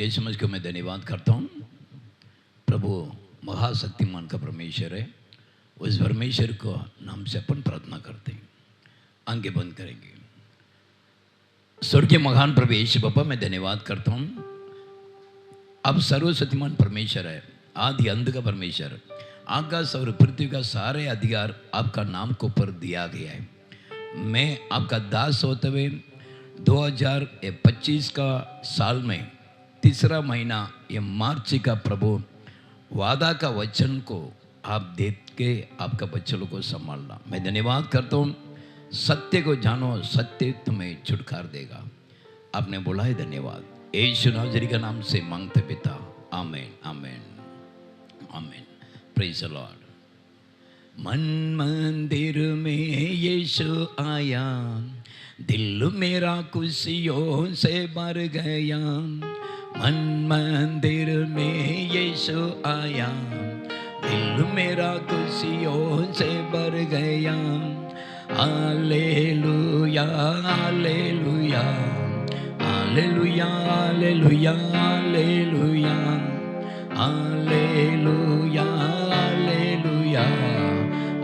ये समझ के मैं धन्यवाद करता हूँ। प्रभु महाशक्तिमान का परमेश्वर है, उस परमेश्वर को नाम से अपन प्रार्थना करते हैं। आंखें बंद करेंगे। स्वर्गीय महान प्रभु यीशु बाबा, मैं धन्यवाद करता हूँ। आप सर्वशक्तिमान परमेश्वर है, आदि अंत का परमेश्वर। आकाश और पृथ्वी का सारे अधिकार आपका नाम को ऊपर दिया गया है। मैं आपका दास होते हुए 2025 का साल में तीसरा महीना ये मार्च का प्रभु वादा का वचन को आप देख के आपका बच्चों को संभालना मैं धन्यवाद करता हूँ। सत्य को जानो, सत्य तुम्हें छुटकार देगा। आपने बोला है, धन्यवाद। यीशु नाज़री का नाम से मांगते पिता, आमीन आमीन आमीन। Praise the Lord. मन मंदिर में यीशु आया, दिल मेरा खुशियों से भर गया। मन मंदिर में यीशु आया, दिल मेरा खुशियों से भर गया। Hallelujah hallelujah hallelujah hallelujah hallelujah hallelujah hallelujah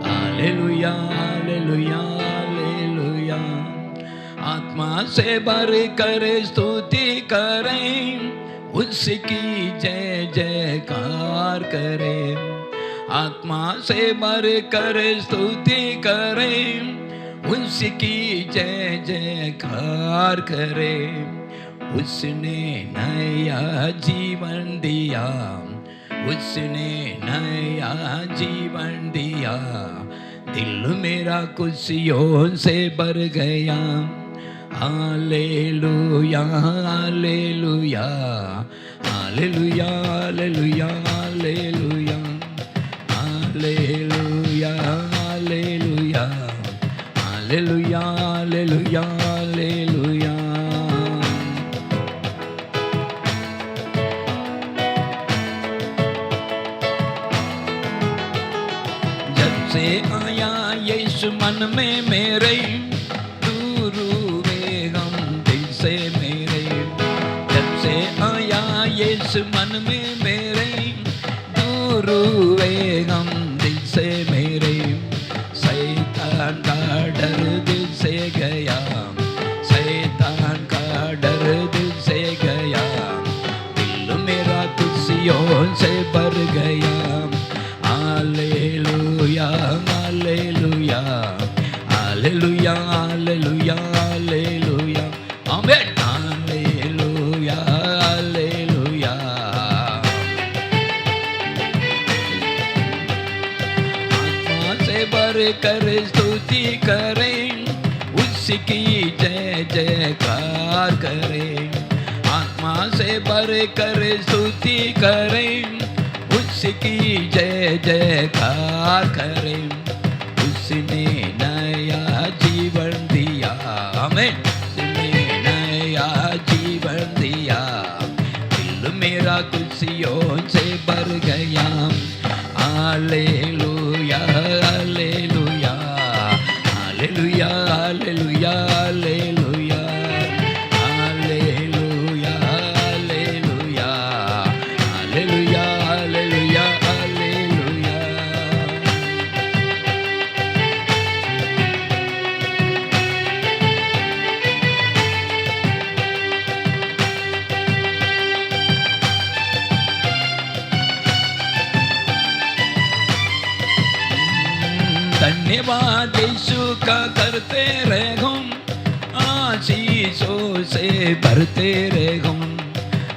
hallelujah hallelujah hallelujah. आत्मा से भर कर स्तुति करें, उसकी जय जयकार करें। आत्मा से भर कर स्तुति करें, उसकी जय जयकार करें। उसने नया जीवन दिया, उसने नया जीवन दिया। दिल मेरा खुशियों से भर गया। Hallelujah hallelujah hallelujah hallelujah hallelujah hallelujah hallelujah hallelujah hallelujah hallelujah. जब से आया यीशु मन में मेरे, दूर हुए गम दिल से मेरे। जब से आया यीशु मन में मेरे, दूर हुए गम दिल से मेरे। शैतान का डर दिल से गया, शैतान का डर दिल से गया। दिल मेरा खुशियों से भर गया। Hallelujah hallelujah hallelujah hallelujah hallelujah आमीन। Hallelujah hallelujah. आत्मा से भर कर स्तुति करें, उसकी जय जयकार करें। आत्मा से भर कर स्तुति करें, उसकी जय जयकार करें। उसने नया जीवन दिया, आमीन। उसने नया जीवन दिया। दिल मेरा खुशियों से भर गया। Hallelujah hallelujah hallelujah hallelujah hallelujah hallelujah hallelujah hallelujah hallelujah hallelujah. धन्यवाद यीशु का करते रहो, आशीषों से भरते रहो।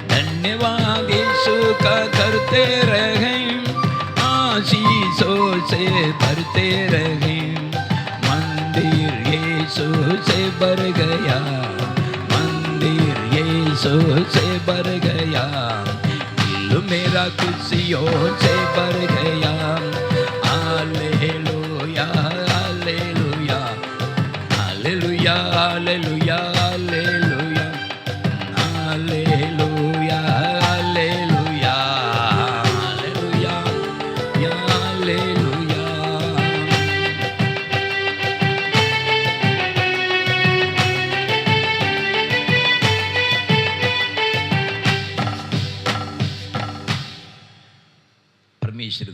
धन्यवाद यीशु का करते रहे, आशीषों से भरते रहे। मंदिर यीशु से भर गया, मंदिर यीशु से भर गया। दिल मेरा खुशियों से भर गया। Hallelujah hallelujah hallelujah hallelujah hallelujah hallelujah hallelujah hallelujah hallelujah.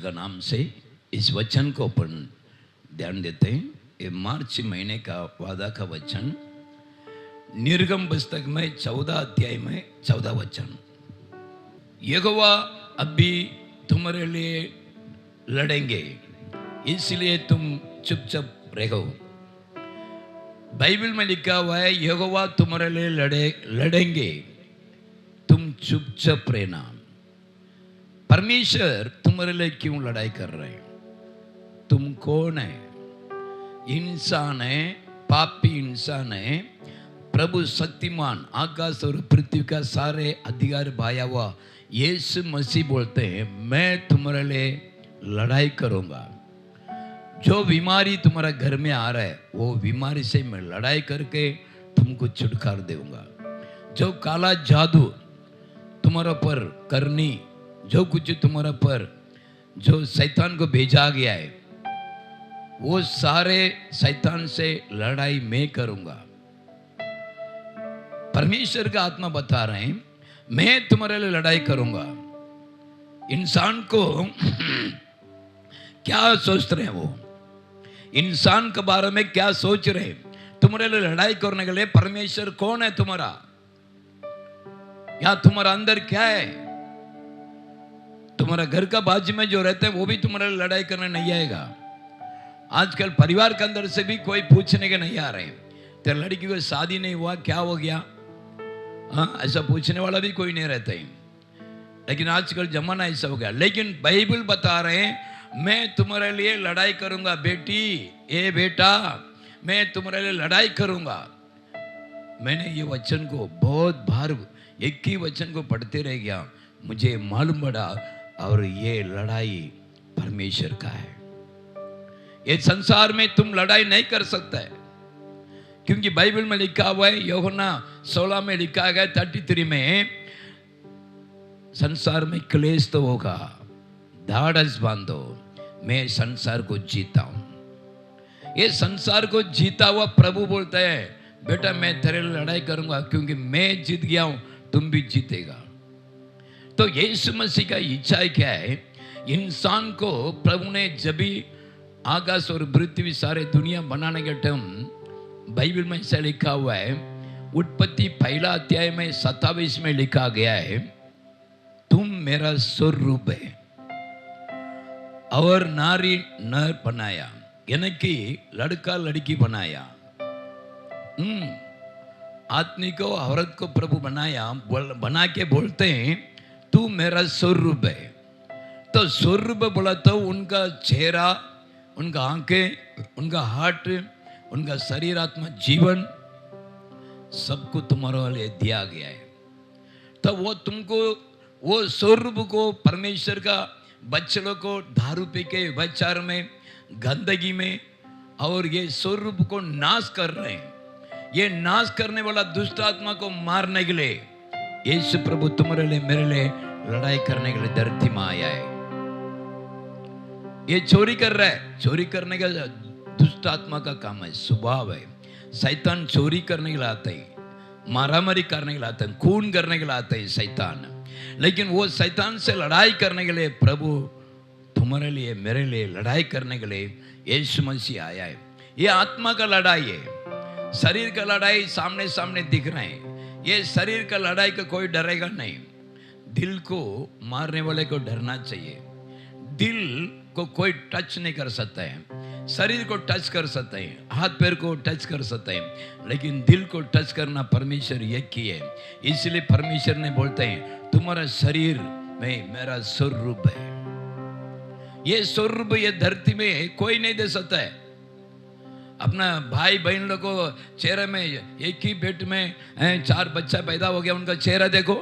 का नाम से इस वचन को अपन ध्यान देते हैं। ये मार्च महीने का वादा का वचन निर्गम पुस्तक में 14 अध्याय में 14 वचन। यहोवा अभी तुम्हारे लिए लड़ेंगे, इसलिए तुम चुपचाप रहो। बाइबल में लिखा हुआ है यहोवा तुम्हारे लिए लड़ेंगे, तुम चुपचाप रहना। परमेश्वर तुम्हारे लिए क्यों लड़ाई कर रहे हैं? तुम कौन है? इंसान है, पापी इंसान है। प्रभु शक्तिमान आकाश और पृथ्वी का सारे अधिकार पाया हुआ यीशु मसीह बोलते हैं मैं तुम्हारे लिए लड़ाई करूंगा। जो बीमारी तुम्हारा घर में आ रहा है वो बीमारी से मैं लड़ाई करके तुमको छुटकारा दूंगा। जो काला जादू तुम्हारा पर करनी, जो कुछ तुम्हारा पर जो शैतान को भेजा गया है वो सारे शैतान से लड़ाई मैं करूंगा। परमेश्वर का आत्मा बता रहे हैं मैं तुम्हारे लिए लड़ाई करूंगा। इंसान को क्या सोच रहे हैं? वो इंसान के बारे में क्या सोच रहे हैं? तुम्हारे लिए लड़ाई करने के लिए परमेश्वर कौन है तुम्हारा? या तुम्हारा अंदर क्या है? तुम्हारा घर का बाजू में जो रहते हैं वो भी तुम्हारे लिए लड़ाई करने नहीं आएगा। आजकल परिवार के अंदर से भी कोई पूछने के नहीं आ रहे हैं तेरे लड़की को शादी नहीं हुआ, क्या हो गया? हाँ, ऐसा पूछने वाला भी कोई नहीं रहता है। लेकिन आजकल जमाना ऐसा हो गया। लेकिन बाइबल बता रहे हैं मैं तुम्हारे लिए लड़ाई करूंगा। बेटी, ए बेटा, मैं तुम्हारे लिए लड़ाई करूंगा। मैंने ये वचन को बहुत बार एक ही वचन को पढ़ते रह गया, मुझे मालूम पड़ा और ये लड़ाई परमेश्वर का है। ये संसार में तुम लड़ाई नहीं कर सकता है, क्योंकि बाइबल में लिखा हुआ है यूहन्ना 16 में लिखा गया 33 में संसार में क्लेश तो होगा, धाड़स बांधो, मैं संसार को जीता हूं। ये संसार को जीता हुआ प्रभु बोलता है बेटा मैं तेरे लिए लड़ाई करूंगा, क्योंकि मैं जीत गया हूं, तुम भी जीतेगा। तो यीशु मसीह का इच्छा क्या है? इंसान को प्रभु ने जब भी आकाश और पृथ्वी सारे दुनिया बनाने के टाइम बाइबल में ऐसा लिखा हुआ है, उत्पत्ति 1 अध्याय में 27 में लिखा गया है तुम मेरा स्वरूप है और नारी नर बनाया, यानी कि लड़का लड़की बनाया। आदमी को औरत को प्रभु बनाया, बना के बोलते हैं तू मेरा स्वरूप है। तो स्वरूप बोला तो उनका चेहरा, उनका आंखें, उनका हार्ट, उनका शरीर, आत्मा, जीवन सबको तुम्हारे लिए दिया गया है। तो वो तुमको वो स्वरूप को परमेश्वर का बच्चों को दारू पी के व्यभिचार में, गंदगी में और ये स्वरूप को नाश कर रहे हैं। ये नाश करने वाला दुष्ट आत्मा को मारने के लिए यीशु प्रभु तुम्हारे लिए मेरे लिए लड़ाई करने के लिए धरती में आया है। ये चोरी कर रहा है, चोरी करने का दुष्ट आत्मा का काम है, स्वभाव है। शैतान चोरी करने के लिए आता है, मारामारी करने के लिए आता है, खून करने के लिए आता है शैतान। लेकिन वो शैतान से लड़ाई करने के लिए प्रभु तुम्हारे लिए मेरे लिए लड़ाई करने के लिए यीशु मसीह आया है। ये आत्मा का लड़ाई है। शरीर का लड़ाई सामने सामने दिख रहे हैं, ये शरीर का लड़ाई का कोई डरेगा नहीं। दिल को मारने वाले को डरना चाहिए। दिल को कोई टच नहीं कर सकता है, शरीर को टच कर सकते हैं, हाथ पैर को टच कर सकते हैं, लेकिन दिल को टच करना परमेश्वर एक ही है। इसलिए परमेश्वर ने बोलते हैं तुम्हारा शरीर में मेरा स्वरूप है। ये स्वरूप ये धरती में कोई नहीं दे सकता है। अपना भाई बहन लोग को चेहरे में एक ही पेट में 4 बच्चा पैदा हो गया, उनका चेहरा देखो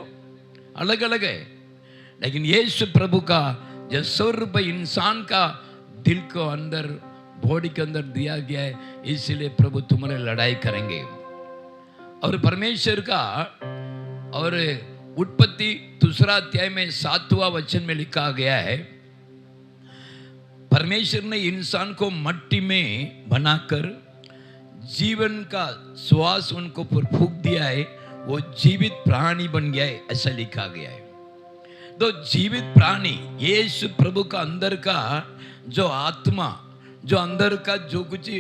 अलग अलग है। लेकिन यीशु प्रभु का जो स्वरूप इंसान का दिल को अंदर, बॉडी के अंदर दिया गया है, इसलिए प्रभु तुम्हारे लड़ाई करेंगे। और परमेश्वर का और उत्पत्ति 2 अध्याय में 7वां वचन में लिखा गया है परमेश्वर ने इंसान को मट्टी में बनाकर जीवन का श्वास उनको पर फूंक दिया है, वो जीवित प्राणी बन गया है, ऐसा लिखा गया है। तो जीवित प्राणी यीशु प्रभु का अंदर का जो आत्मा, जो अंदर का जो कुछ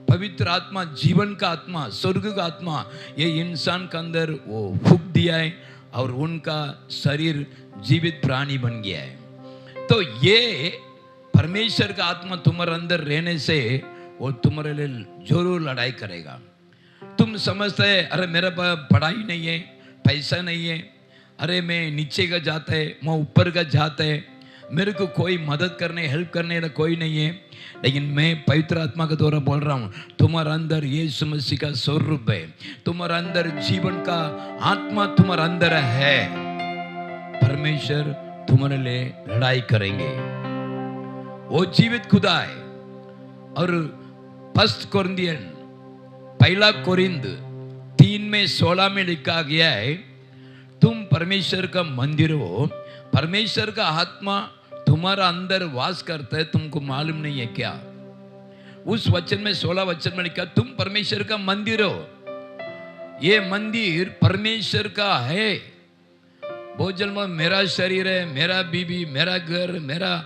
पवित्र आत्मा, जीवन का आत्मा, स्वर्ग का आत्मा, ये इंसान के अंदर वो फूंक दिया है और उनका शरीर जीवित प्राणी बन गया है। तो ये परमेश्वर का आत्मा तुम्हारे अंदर रहने से वो तुम्हारे लिए जरूर लड़ाई करेगा। तुम समझते है अरे मेरे पास पढ़ाई नहीं है, पैसा नहीं है, अरे मैं नीचे का जाता है, मैं ऊपर का जाता है, मेरे को कोई मदद करने हेल्प करने का कोई नहीं है। लेकिन मैं पवित्र आत्मा के द्वारा बोल रहा हूँ, तुम्हारे अंदर यीशु मसीह का स्वरूप है, तुम्हारे अंदर जीवन का आत्मा तुम्हारे अंदर है। परमेश्वर तुम्हारे लिए लड़ाई करेंगे। वो जीवित खुदा है। और फर्स्ट कोरिंथियन, पहला कोरिंथ 3:16 में लिखा गया है, तुम परमेश्वर का मंदिर हो, परमेश्वर का आत्मा तुम्हारा अंदर वास करता है, तुमको मालूम नहीं है क्या? उस वचन में 16 वचन में लिखा तुम परमेश्वर का मंदिर हो। ये मंदिर परमेश्वर का है। भोजन में मेरा शरीर है, मेरा बीबी, मेरा घर, मेरा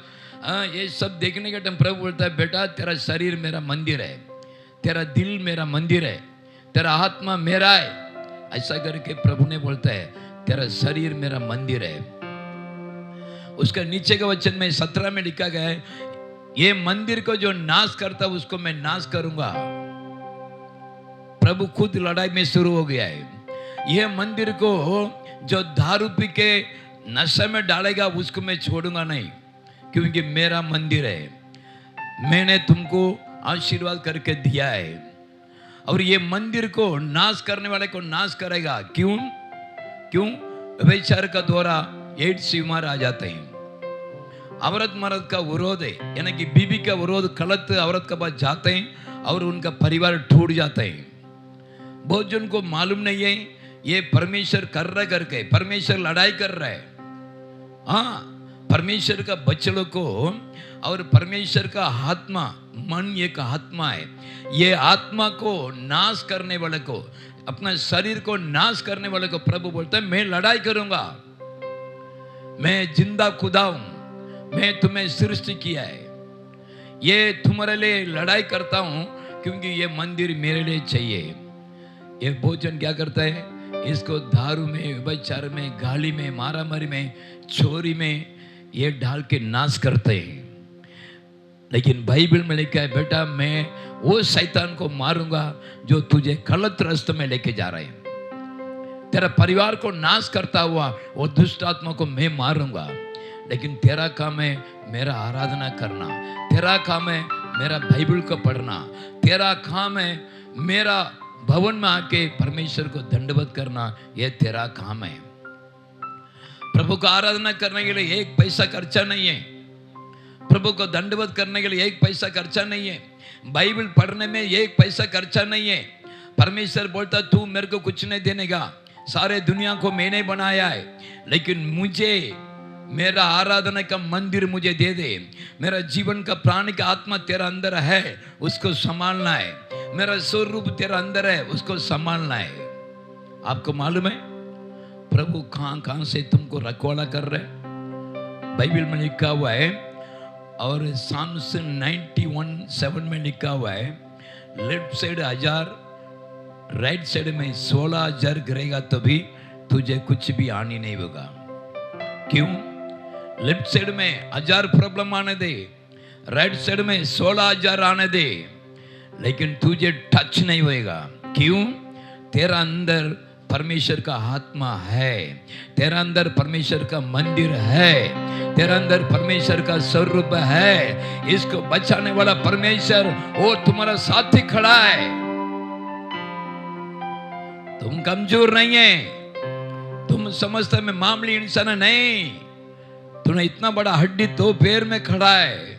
ये सब देखने के टाइम प्रभु बोलता है बेटा तेरा शरीर मेरा मंदिर है, तेरा दिल मेरा मंदिर है, तेरा आत्मा मेरा है। ऐसा करके प्रभु ने बोलता है तेरा शरीर मेरा मंदिर है। उसका नीचे के वचन में 17 में लिखा गया है, ये मंदिर को जो नाश करता उसको मैं नाश करूंगा। प्रभु खुद लड़ाई में शुरू हो गया है। ये मंदिर को जो दारू पी के नशे में डालेगा उसको मैं छोड़ूंगा नहीं, क्योंकि मेरा मंदिर है, मैंने तुमको आशीर्वाद करके दिया है। और ये मंदिर को नाश करने वाले को नाश करेगा। क्यों? व्यभिचार का द्वारा एड्स बीमार आ जाते हैं, औरत मर्द का विरोध है, यानी कि बीबी का विरोध, गलत औरत के पास जाते हैं और उनका परिवार टूट जाता है। बहुत जन को मालूम नहीं है ये परमेश्वर कर रहा करके, परमेश्वर लड़ाई कर रहा है। हाँ, परमेश्वर का बच्चों को और परमेश्वर का आत्मा, मन एक आत्मा है, ये आत्मा को नाश करने वाले को, अपना शरीर को नाश करने वाले को प्रभु बोलता है मैं लड़ाई करूंगा। मैं जिंदा खुदा हूं, मैं तुम्हें सृष्टि किया है, ये तुम्हारे लिए लड़ाई करता हूं, क्योंकि ये मंदिर मेरे लिए चाहिए। ये भोजन क्या करता है? इसको दारू में, व्यभिचार में, गाली में, मारामारी में, चोरी में ये डाल के नाश करते हैं। लेकिन बाइबल में लिखा है बेटा मैं वो शैतान को मारूंगा जो तुझे गलत रास्ते में लेके जा रहे हैं। तेरा परिवार को नाश करता हुआ वो दुष्ट आत्मा को मैं मारूंगा। लेकिन तेरा काम है मेरा आराधना करना, तेरा काम है मेरा बाइबल को पढ़ना, तेरा काम है मेरा भवन में आके परमेश्वर को दंडवत करना, ये तेरा काम है। प्रभु को आराधना करने के लिए एक पैसा खर्चा नहीं है, प्रभु को दंडवत करने के लिए एक पैसा खर्चा नहीं है, बाइबल पढ़ने में एक पैसा खर्चा नहीं है। परमेश्वर बोलता तू मेरे को कुछ नहीं देने का, सारे दुनिया को मैंने बनाया है, लेकिन मुझे मेरा आराधना का मंदिर मुझे दे दे। मेरा जीवन का प्राण का आत्मा तेरा अंदर है, उसको संभालना है। मेरा स्वरूप तेरा अंदर है, उसको संभालना है। आपको मालूम है प्रभु कहां कहां से तुमको रखवाला कर रहे हैं? बाइबल में लिखा हुआ है और साम्स 91:7 में लिखा हुआ है, लेफ्ट साइड 1000, राइट साइड में 16,000 गिरेगा तो भी तुझे कुछ भी हानि नहीं होगा। क्यों? लेफ्ट साइड में 1000 प्रॉब्लम आने दे, राइट साइड में 16,000 आने दे, लेकिन तुझे टच नहीं होएगा। क्यों? तेरा अंदर परमेश्वर का आत्मा है, तेरा अंदर परमेश्वर का मंदिर है, तेरा अंदर परमेश्वर का स्वरूप है। इसको बचाने वाला परमेश्वर वो तुम्हारा साथी खड़ा है। तुम कमजोर नहीं है, तुम समझते मैं मामूली इंसान नहीं, तूने इतना बड़ा हड्डी तो पैर में खड़ा है।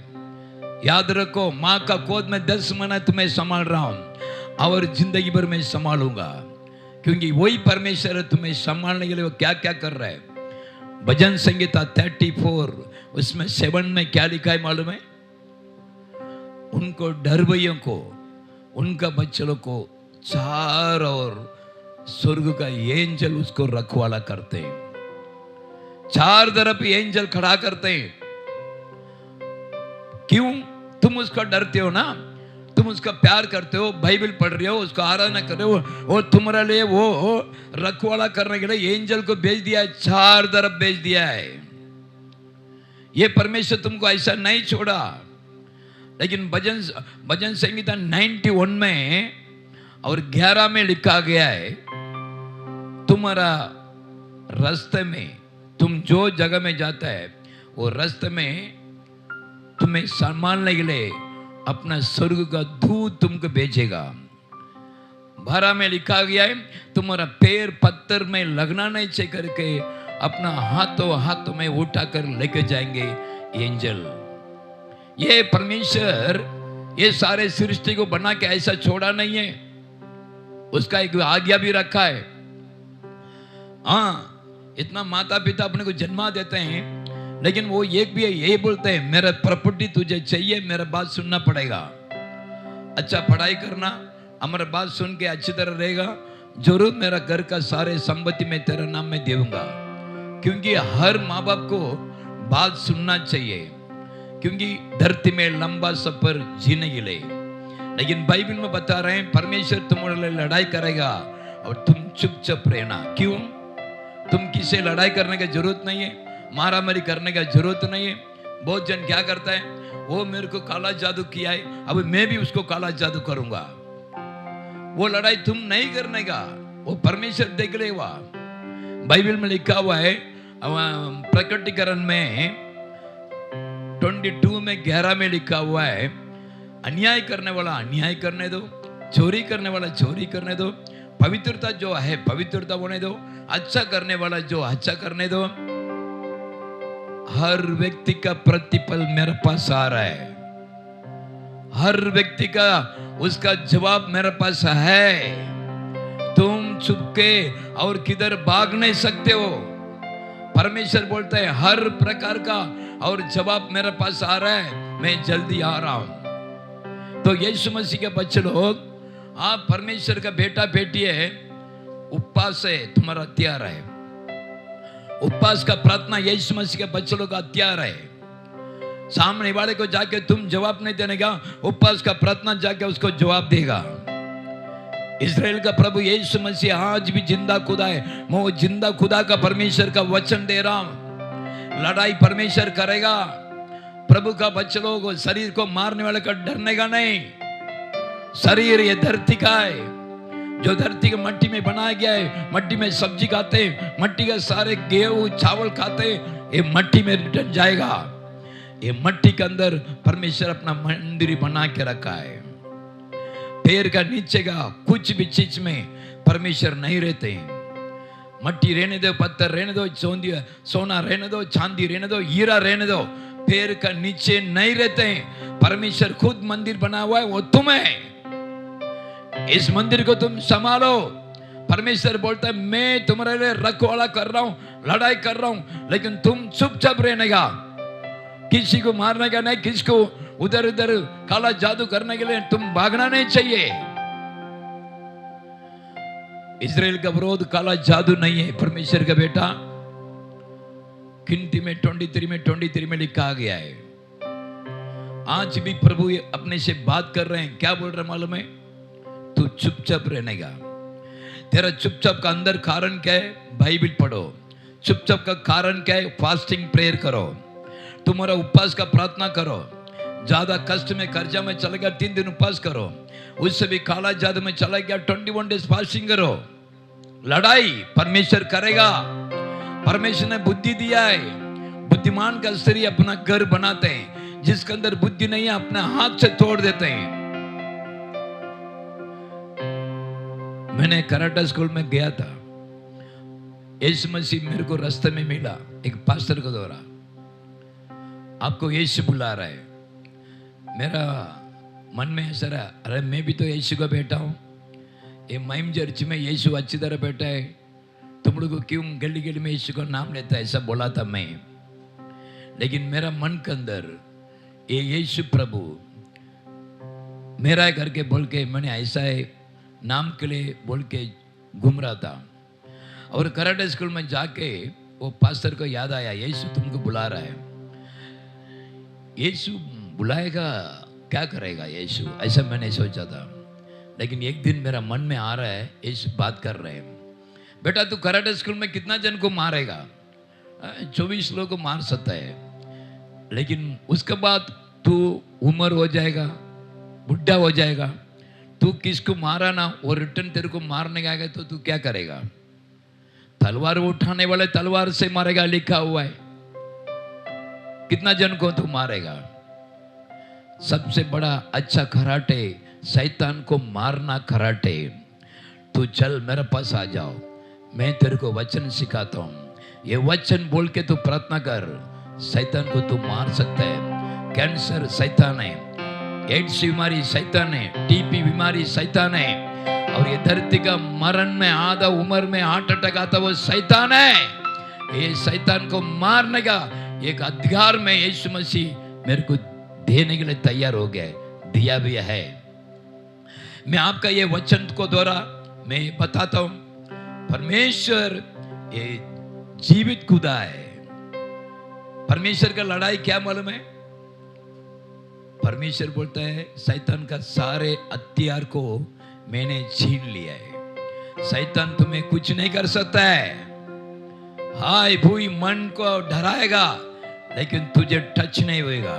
याद रखो माँ का गोद में 10 महीना तुम्हें संभाल रहा हूं और जिंदगी भर में संभालूंगा, क्योंकि वही परमेश्वर तुम्हें संभालने के लिए वो क्या क्या कर रहा है। भजन संगीता 34 उसमें 7 में क्या लिखा है मालूम है? उनको डरवैयों को, उनका बच्चों को चार और स्वर्ग का एंजल उसको रखवाला करते हैं। चार तरफ एंजल खड़ा करते हैं। क्यों? तुम उसका डरते हो ना, तुम उसका प्यार करते हो, बाइबल पढ़ रहे हो, उसका आराधना कर रहे हो, और तुम्हारे लिए वो रखवाला करने के लिए एंजल को भेज दिया है, चार तरफ भेज दिया है। ये परमेश्वर तुमको ऐसा नहीं छोड़ा। लेकिन भजन संहिता 91 में और 11 में लिखा गया है, तुम्हारा रास्ते में, तुम जो जगह में जाता है वो रास्ते में तुम्हें संभालने के लिए अपना स्वर्ग का दूत तुमको भेजेगा। 12 में लिखा गया है, तुम्हारा पैर पत्थर में लगना नहीं चाहिए करके अपना हाथों में उठाकर लेके जाएंगे एंजल। ये परमेश्वर ये सारे सृष्टि को बना के ऐसा छोड़ा नहीं है, उसका एक आज्ञा भी रखा है। हाँ, इतना माता पिता अपने को जन्मा देते हैं, लेकिन वो एक भी ये बोलते हैं, मेरा प्रॉपर्टी तुझे चाहिए, मेरा बात सुनना पड़ेगा, अच्छा पढ़ाई करना, हमारा बात सुन के अच्छी तरह रहेगा, जरूर मेरा घर का सारे संपत्ति में तेरा नाम में देऊंगा। क्योंकि हर माँ बाप को बात सुनना चाहिए, क्योंकि धरती में लंबा सफर जीने के लिए। लेकिन बाइबल में बता रहे हैं, परमेश्वर तुम्हारे लिए लड़ाई करेगा और तुम चुपचाप रहना। क्यों? तुम किसी लड़ाई करने की जरूरत नहीं है, मारामारी करने का जरूरत नहीं है। बहुत जन क्या करता है, वो मेरे को काला जादू किया है, अब मैं भी उसको काला जादू करूंगा। वो लड़ाई तुम नहीं करने का, वो परमेश्वर देख लेगा। बाइबल में लिखा हुआ है, प्रकटीकरण में 22 में 11 में लिखा हुआ है, अन्याय करने वाला अन्याय करने दो, चोरी करने वाला चोरी करने दो, पवित्रता जो है पवित्रता होने दो, अच्छा करने वाला जो अच्छा करने दो। हर व्यक्ति का प्रतिफल मेरे पास आ रहा है, हर व्यक्ति का उसका जवाब मेरे पास है। तुम चुपके और किधर भाग नहीं सकते हो। परमेश्वर बोलता है हर प्रकार का और जवाब मेरे पास आ रहा है, मैं जल्दी आ रहा हूं। तो यीशु मसीह के बच्चे लोग, आप परमेश्वर का बेटा बेटी है, उपवास है तुम्हारा हथियार है। उपवास का प्रार्थना यीशु मसीह के बच्चे लोग का हथियार है। सामने वाले को जाके तुम जवाब नहीं देने का, उपवास का प्रार्थना जाके उसको जवाब देगा। इस्राएल का प्रभु यीशु मसीह आज भी जिंदा खुदा है। मैं वो जिंदा खुदा का परमेश्वर का वचन दे रहा हूं, लड़ाई परमेश्वर करेगा। प्रभु का बच्चे लोग शरीर को मारने वाले का डरने का नहीं। शरीर ये धरती का है, जो धरती के मट्टी में बनाया गया है। मट्टी में सब्जी खाते, मट्टी के सारे गेहूं चावल खाते, ये मट्टी में रिटर्न जाएगा। ये मट्टी के अंदर परमेश्वर अपना मंदिर बना के रखा है। पैर का नीचे का कुछ भी चीज में परमेश्वर नहीं रहते। मट्टी रहने दो, पत्थर रहने दो, सोना रहने दो, चांदी रहने दो, हीरा रहने दो, पैर का नीचे नहीं रहते। परमेश्वर खुद मंदिर बना हुआ है, वो तुम है। इस मंदिर को तुम संभालो। परमेश्वर बोलता है मैं तुम्हारे लिए रखवाला कर रहा हूं, लड़ाई कर रहा हूं, लेकिन तुम चुपचाप रहने का, किसी को मारने का नहीं, किसी को उधर उधर काला जादू करने के लिए तुम भागना नहीं चाहिए। इस्राएल का विरोध काला जादू नहीं है, परमेश्वर का बेटा। गिनती में 23 में लिखा गया है। आज भी प्रभु अपने से बात कर रहे हैं। क्या बोल रहे मालूम है? तू चुपचाप रहने का। तेरा चुपचाप का अंदर कारण क्या है? बाइबल पढ़ो। चुपचाप का कारण क्या है? फास्टिंग प्रेयर करो, तुम्हारा उपवास का प्रार्थना करो। ज्यादा कष्ट में कर्जा में चला गया 3 दिन उपवास करो, उससे भी काला जादू में चला गया 21 डेज फास्टिंग करो। लड़ाई परमेश्वर करेगा। परमेश्वर ने बुद्धि दिया है। बुद्धिमान का स्त्री अपना घर बनाते हैं, जिसके अंदर बुद्धि नहीं है अपना हाथ से तोड़ देते हैं। मैंने कराटा स्कूल में गया था, यीशु मसीह मेरे को रास्ते में मिला, एक पास्टर को द्वारा, आपको यीशु बुला रहा है। मेरा मन में ऐसा रहा, अरे मैं भी तो यीशु का बेटा हूँ, ये महिम चर्च में यीशु अच्छी तरह बैठा है, तुम लोग को क्यों गली गली में यीशु का नाम लेता है? ऐसा बोला था मैं। लेकिन मेरा मन के अंदर ये यीशु प्रभु मेरा घर के बोल के मैंने ऐसा है नाम के लिए बोल के घूम रहा था। और कराटे स्कूल में जाके वो पास्टर को याद आया, यीशु तुमको बुला रहा है। यीशु बुलाएगा, क्या करेगा यीशु, ऐसा मैंने सोचा था। लेकिन एक दिन मेरा मन में आ रहा है, यीशु बात कर रहे हैं, बेटा तू कराटे स्कूल में कितना जन को मारेगा? 24 लोगों को मार सकता है, लेकिन उसके बाद तू उम्र हो जाएगा, बुढ़ा हो जाएगा, तू किसको मारा ना वो रिटर्न तेरे को मारने आएगा तो तू क्या करेगा? तलवार उठाने वाले तलवार से मारेगा, लिखा हुआ है। कितना जन को तू मारेगा? सबसे बड़ा अच्छा कराटे शैतान को मारना कराटे। तू चल मेरे पास आ जाओ, मैं तेरे को वचन सिखाता हूँ। ये वचन बोल के तू प्रार्थना कर, शैतान को तू मार सकता है। कैंसर शैतान है, एड्स बीमारी शैतान है, टीबी बीमारी शैतान है, और ये धरती का मरण में आधा उम्र में हार्ट अटैक आता वो शैतान है। ये शैतान को मारने का एक अधिकार में यीशु मसीह मेरे को देने के लिए तैयार हो गया, दिया भी है। मैं आपका ये वचन को द्वारा मैं बताता हूं, परमेश्वर ये जीवित खुदा है। परमेश्वर का लड़ाई क्या मालूम है? परमेश्वर बोलता है शैतान का सारे हथियार को मैंने छीन लिया है, शैतान तुम्हें कुछ नहीं कर सकता है। हाय भूई मन को डराएगा लेकिन तुझे टच नहीं होएगा,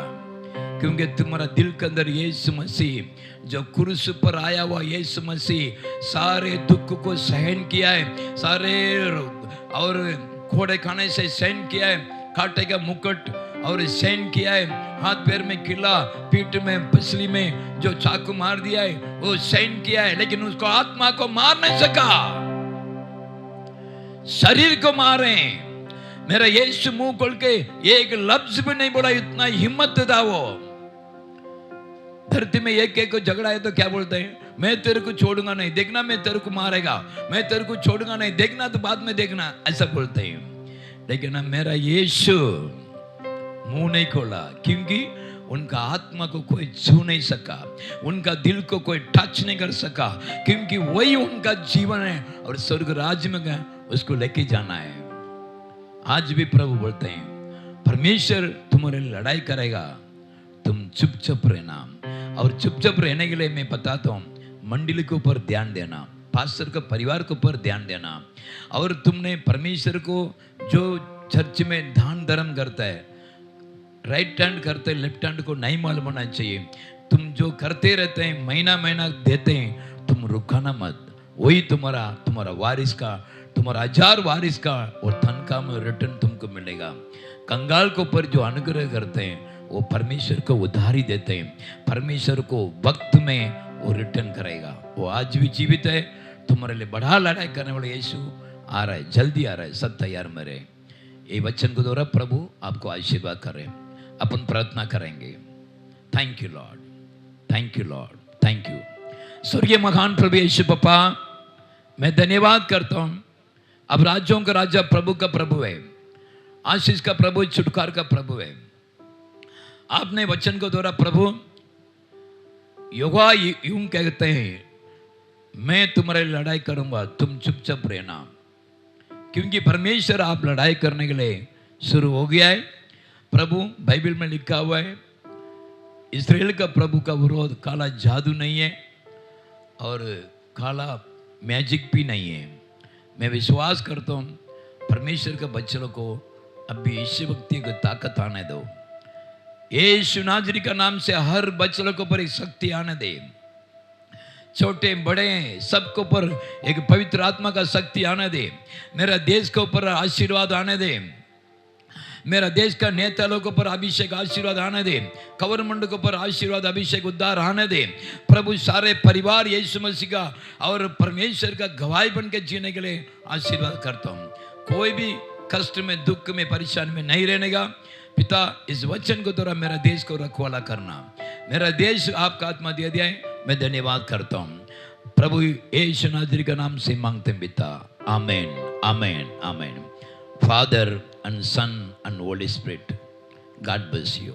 क्योंकि तुम्हारा दिल के अंदर यीशु मसीह जो क्रूस पर आया हुआ यीशु मसीह सारे दुख को सहन किया है, सारे और घोड़े खाने से सहन किया है, कांटे का मुकुट और सहन किया है, हाथ पैर में किला, पीठ में पसली में जो चाकू मार दिया है वो सहन किया है, लेकिन उसको आत्मा को मार नहीं सका। शरीर को मारे, मेरा यीशु मुंह खोल के एक लफ्ज भी नहीं बोला, इतना हिम्मत था वो। धरती में एक को झगड़ा है तो क्या बोलते हैं? मैं तेरे को छोड़ूंगा नहीं, देखना मैं तेरे को मारेगा, मैं तेरे को छोड़ूंगा नहीं, देखना तो बाद में देखना, ऐसा बोलते हैं। लेकिन मेरा यीशु मुंह नहीं खोला, क्योंकि उनका आत्मा को कोई छू नहीं सका, उनका दिल को कोई टच नहीं कर सका, क्योंकि वही उनका जीवन है और स्वर्ग राज्य में गए उसको लेके जाना है। आज भी प्रभु बोलते हैं परमेश्वर तुम्हारे लड़ाई करेगा, तुम चुपचाप रहना। और चुपचाप रहने के लिए मैं बताता हूँ, मंडली के ऊपर ध्यान देना, पास्टर का परिवार के ऊपर ध्यान देना, और तुमने परमेश्वर को जो चर्च में दान धर्म करता है, राइट हैंड करते हैं, लेफ्ट हैंड को नहीं मालूम होना चाहिए। तुम जो करते रहते हैं, महीना महीना देते हैं, तुम रुकाना मत, वही तुम्हारा वारिस का, तुम्हारा 1000 वारिस का और तनख्वाह में रिटर्न तुमको मिलेगा। कंगाल के ऊपर जो अनुग्रह करते हैं वो परमेश्वर को उधारी देते हैं, परमेश्वर को वक्त में वो रिटर्न करेगा। वो आज भी जीवित है, तुम्हारे लिए बड़ा लड़ाई करने वाला यीशु आ रहा है, जल्दी आ रहा है, सब तैयार में रहे। ये वचन को द्वारा प्रभु आपको आशीर्वाद करें। अपन प्रार्थना करेंगे। Thank you Lord, thank you Lord, thank you. स्वर्गीय महान प्रभु यीशु पापा, मैं धन्यवाद करता हूं। अब राज्यों का राजा प्रभु का प्रभु है, आशीष का प्रभु, छुटकार का प्रभु है। आपने वचन को द्वारा प्रभु यहोवा यूं कहते हैं, मैं तुम्हारी लड़ाई करूंगा, तुम चुपचाप रहना, क्योंकि परमेश्वर आप लड़ाई करने के लिए शुरू हो गया है। प्रभु बाइबल में लिखा हुआ है, इस्राएल का प्रभु का विरोध काला जादू नहीं है और काला मैजिक भी नहीं है। मैं विश्वास करता हूँ परमेश्वर के बच्चों को अभी ईश्वर भक्ति को ताकत आने दो। यीशु नाजरी का नाम से हर बच्चों को पर एक शक्ति आने दे, छोटे बड़े सबके ऊपर एक पवित्र आत्मा का शक्ति आने दे। मेरा देश के ऊपर आशीर्वाद आने दे, मेरा देश का नेता लोगों पर अभिषेक आशीर्वाद आने दे, गवर्नमेंट के ऊपर आशीर्वाद अभिषेक उद्धार आने दे। प्रभु सारे परिवार यीशु मसीह का और परमेश्वर का गवाही बन के जीने के लिए आशीर्वाद करता हूँ। कोई भी कष्ट में, दुख में, परेशानी में नहीं रहने का। पिता, इस वचन को द्वारा मेरा देश को रखवाला करना, मेरा देश आपका आत्मा दे दिया है, मैं धन्यवाद करता हूँ। प्रभु यीशु नाजरी का नाम से मांगते हैं पिता, आमेन, आमेन, आमेन। Father and Son and Holy Spirit, God bless you.